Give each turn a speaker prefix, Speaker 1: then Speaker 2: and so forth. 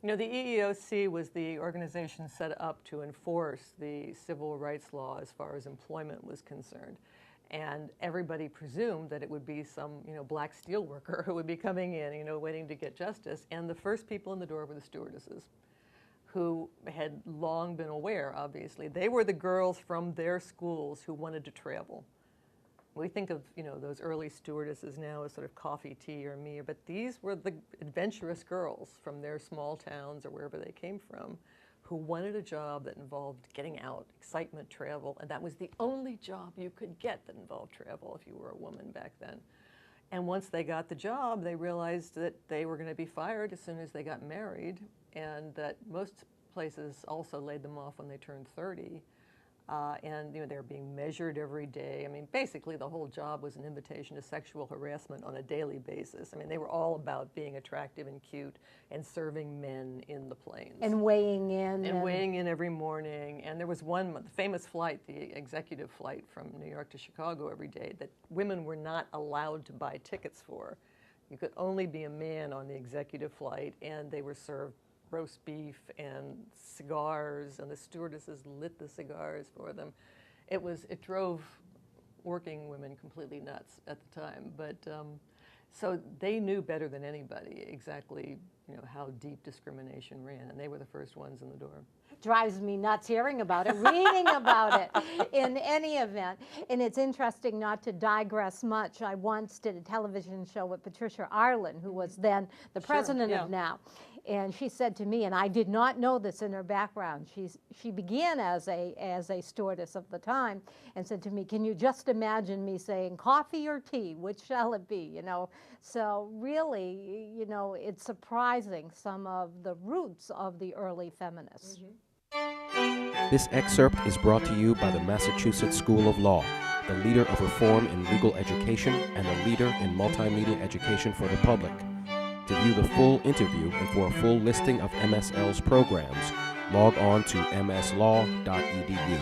Speaker 1: You know, the EEOC was the organization set up to enforce the civil rights law as far as employment was concerned. And everybody presumed that it would be some, black steel worker who would be coming in, waiting to get justice. And the first people in the door were the stewardesses, who had long been aware, obviously. They were the girls from their schools who wanted to travel. We think of, those early stewardesses now as sort of coffee, tea, or me, but these were the adventurous girls from their small towns or wherever they came from who wanted a job that involved getting out, excitement, travel, and that was the only job you could get that involved travel if you were a woman back then. And once they got the job, they realized that they were going to be fired as soon as they got married, and that most places also laid them off when they turned 30. And they were being measured every day. I mean, basically the whole job was an invitation to sexual harassment on a daily basis. I mean, they were all about being attractive and cute and serving men in the planes.
Speaker 2: And weighing in.
Speaker 1: And weighing in every morning. And there was one famous flight, the executive flight from New York to Chicago every day, that women were not allowed to buy tickets for. You could only be a man on the executive flight, and they were served roast beef and cigars, and the stewardesses lit the cigars for them. It drove working women completely nuts at the time, but so they knew better than anybody exactly how deep discrimination ran, and they were the first ones in the door.
Speaker 2: Drives me nuts hearing about it, reading about it in any event. And it's interesting, not to digress much, I once did a television show with Patricia Ireland, who was then the president of NOW. And she said to me, and I did not know this in her background, she began as a stewardess of the time, and said to me, can you just imagine me saying coffee or tea, which shall it be, So really, it's surprising some of the roots of the early feminists.
Speaker 3: This excerpt is brought to you by the Massachusetts School of Law, the leader of reform in legal education and a leader in multimedia education for the public. To view the full interview and for a full listing of MSL's programs, log on to mslaw.edu.